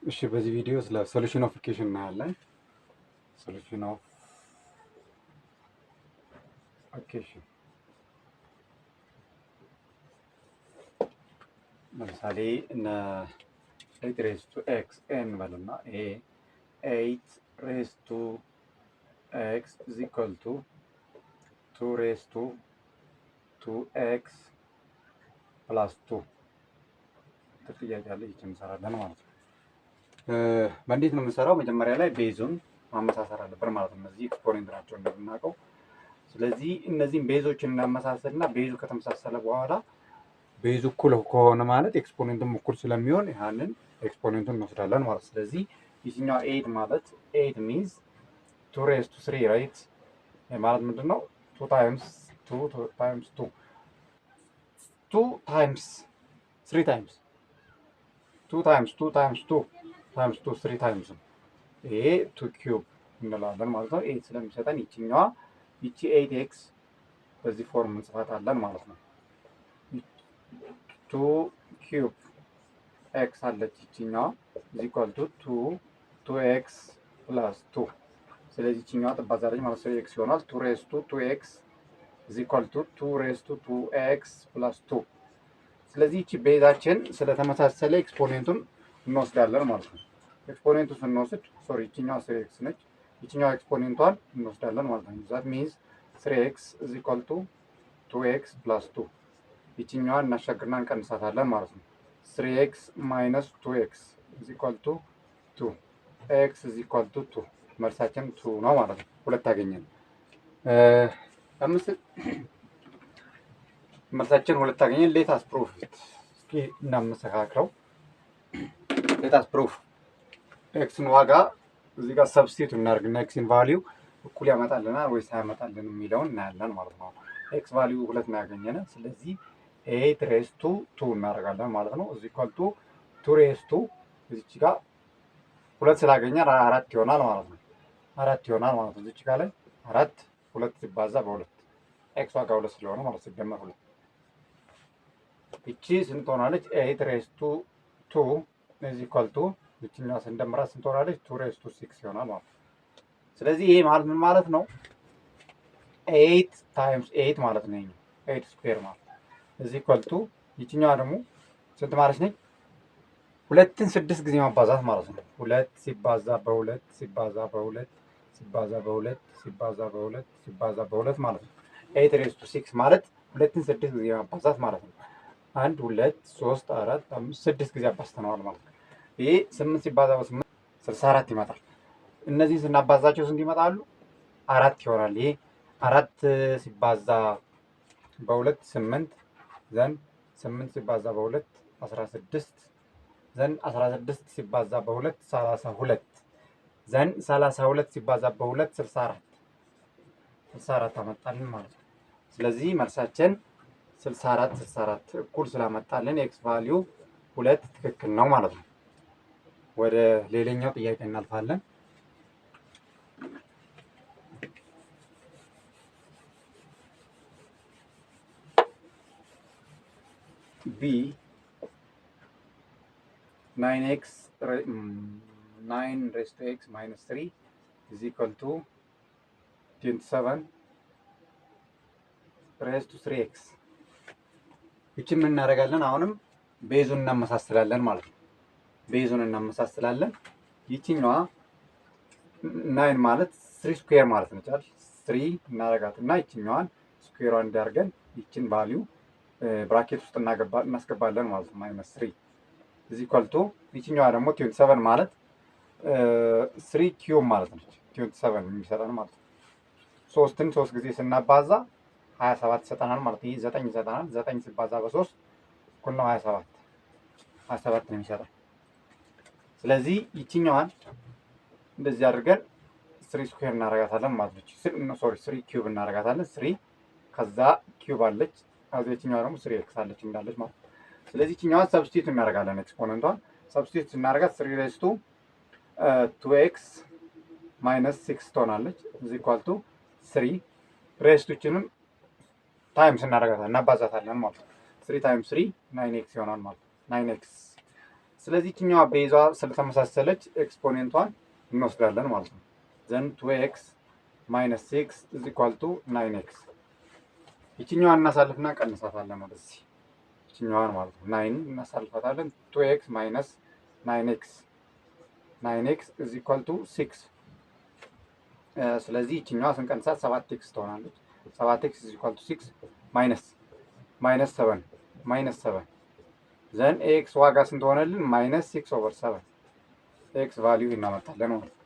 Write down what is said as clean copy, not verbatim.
እሺ በዚህ ቪዲዮ ስለ ሶሉሽን ኦፍ ኢኩዌሽን እናያለን። ሶሉሽን ኦፍ ኢኩዌሽን ለምሳሌ እነ 8 ሬዝ ቱ ኤክስ ኤን በልና ይሄ 8 ሬዝ ቱ ኤክስ ኢዝ ኢኳል ቱ 2 ሬዝ ቱ 2x ፕላስ 2 ጥያቄ አለ። ይህችን እንሰራለን ማለት ነው። በእንዴት ነው የምንሰራው? መጀመሪያ ላይ ቤዙን ማመሳሰል አለብን ማለት ነው። እነዚህ ኤክስፖኔንት ናቸው እንደምናውቀው። ስለዚህ እነዚህን ቤዞችን እናመሳሰልና ቤዙ ከተመሳሰለ በኋላ ቤዙ እኩል ከሆነ ማለት ኤክስፖኔንቱም እኩል ስለሚሆን ያንን ኤክስፖኔንቱን እንወስዳለን ማለት። ስለዚህ ይህኛው 8 ማለት 8 ሚንስ 2 ሬዝ ቱ 3 ራይት ማለት ምንድን ነው? 2 ታይምስ 2 ታይምስ 2 2 ታይምስ 3 ታይምስ 2 ታይምስ 2 ታይምስ 2 ታይምስ 2 3 ታይምስ ይሄ 2 ኪዩብ እንላለን ማለት ነው። 8 ስለሚሰጠን ይቺኛዋ ይቺ 8x በዚህ ፎርም እንጽፋታለን ማለት ነው። 2 ኪዩብ ኤክስ አለች ይቺኛዋ is equal to 2x plus 2 ስለዚህ ይቺኛዋ ትባዛለች ማለት ነው። x ይሆናል 2 raised to 2x is equal to 2 raised to 2x plus 2 ስለዚህ ይቺ ቤዛችን ስለተመሳሰለ ኤክስፖኔንቱን እንወስዳለን ማለት ነው። ኤክስፖኔንቱን ስንወስድ ሶሪ ይቺኛዋ 3x ነች። ይቺኛዋ ኤክስፖኔንቷን እንወስዳለን ማለት ነው። that means 3x is equal to 2x plus 2 ይቺኛዋን እናሻግርና እንቀንሳታለን ማለት ነው። 3x minus 2x is equal to 2 x is equal to 2 መልሳችን 2 ነው ማለት ነው። ሁለት አገኘን። መልሳችን ሁለት አገኘን። ሌታስ ፕሩፍ እስኪ እናመሰካክረው። ሌታስ ፕሩፍ ኤክስን ዋጋ እዚህ ጋር ሰብስቲቱት እናድርግና ኤክስን ቫልዩ እኩል ያመጣልናል ወይስ አያመጣልንም የሚለውን እናያለን ማለት ነው። ኤክስ ቫልዩ ሁለት ነው ያገኘን። ስለዚህ 8 ሬዝ ቱ 2 እናደርጋለን ማለት ነው። እዚህ ኢኳል ቱ 2 ሬዝ ቱ እዚች ጋር ሁለት ስላገኘን 4 ይሆናል ማለት ነው። 4 ይሆናል ማለት ነው። እዚች ጋር ላይ 4 2 ሲባዛ በ2 ኤክስ ዋጋ 2 ስለሆነ ማለት ሲደመር 2 እቺ ስንት ሆናለች? 8 ሬዝ ቱ 2 እዚህ ኢኳል ቱ እቺኛው ስንደምራት ስንት ሆናለች? 2 ሬዝ ቱ 6 ይሆናል ማለት ነው። ስለዚህ ይሄ ማለት ምን ማለት ነው? 8 ታይምስ 8 ማለት ነው። 8 ስኩዌር ማለት እዚህ ኢኳል ቱ ይቺኛዋ ደግሞ ስንት ማለት ነች? ሁለትን 6 ጊዜ ማባዛት ማለት ነው። 2 ሲባዛ በ2 ሲባዛ በ2 ሲባዛ በ2 ሲባዛ በ2 ሲባዛ በ2 ማለት ነው። 8 ሬዝ ቱ 6 ማለት ሁለትን 6 ጊዜ ማባዛት ማለት ነው። 1 2 3 4 5 6 ጊዜ አባዝተነዋል ማለት ነው። ይሄ 8 ሲባዛ በ8 64 ይመጣል። እነዚህ ስናባዛቸው ስንት ይመጣሉ? 4 ይሆናል። ይሄ 4 ሲባዛ በ2 8 ዘን 8 ሲባዛ በ2 16 ዘን 16 ሲባዛ በ2 32 ዘን 32 ሲባዛ በ2 64 አመጣልን ማለት ነው። ስለዚህ መልሳችን 64 እኩል ስላመጣልን ኤክስ ቫልዩ 2 ትክክል ነው ማለት ነው። ወደ ሌላኛው ጥያቄ እናልፋለን። B 9 raised to x minus 3 is equal to 27 raised to 3x ይችን ምን እናደርጋለን? አሁንም ቤዙን እናመሳስላለን ማለት ነው። ቤዙን እናመሳስላለን። ይችኛዋ 9 ማለት 3 ስኩዌር ማለት ነው። 3 እናደርጋትና ይችኛዋን ስኩዌሯን እንዲያርገን ይችን ቫልዩ ብራኬት ውስጥ እናስገባለን ማለት ነው። ማይነስ 3 እዚህ ኢኳል ቱ ይችኛዋ ደግሞ 27 ማለት 3 ኪዩብ ማለት ነው። 27 የሚሰጠን ማለት ነው። 3ን 3 ጊዜ ስናባዛ 27 ይሰጠናል ማለት ነው። ይሄ 9 ይሰጠናል። 9 ሲባዛ በ3 እኩል ነው 27 ነው የሚሰጠን። ስለዚህ ይችኛዋን እንደዚህ አድርገን 3 ስኩዌር እናደርጋታለን ማለት ነው። ሶሪ 3 ኪዩብ እናደርጋታለን። 3 ከዛ ኪዩብ አለች አዘችኛዋ ደግሞ 3x አለች እንዳለች ማለት ነው። ስለዚህ ይችኛዋን ሰብስቲቱት እናደርጋለን። ኤክስፖነንቷን ሰብስቲቱት ስናደርጋት 3 ሬዝ ቱ 2x ማይነስ 6 ትሆናለች። እዚህ ኢኳል ቱ 3 ሬዝ ቱ ችንም ታይምስ እናደርጋታለን እናባዛታለን ማለት ነው። 3 ታይምስ 3 9x ይሆናል ማለት ነው። 9x ስለዚህ ይችኛዋ ቤዟ ስለተመሳሰለች ኤክስፖኔንቷን እንወስዳለን ማለት ነው። ዘን 2x ማይነስ 6 ኢዝ ኢኳል ቱ 9x። ይችኛዋን እናሳልፍና ቀንሳታለን ወደዚህ ይችኛዋን ማለት ነው። 9 እናሳልፋታለን 2x ማይነስ 9x ኢዝ ኢኳል ቱ 6። ስለዚህ ይችኛዋ ስንቀንሳት 7x ትሆናለች። 7x ኢዝ ኢኳል ቱ 6 ማይነስ 7 ዘን ኤክስ ዋጋ ስንት ሆነልን? -6/7 ኤክስ ቫልዩ እናመጣለን ማለት ነው።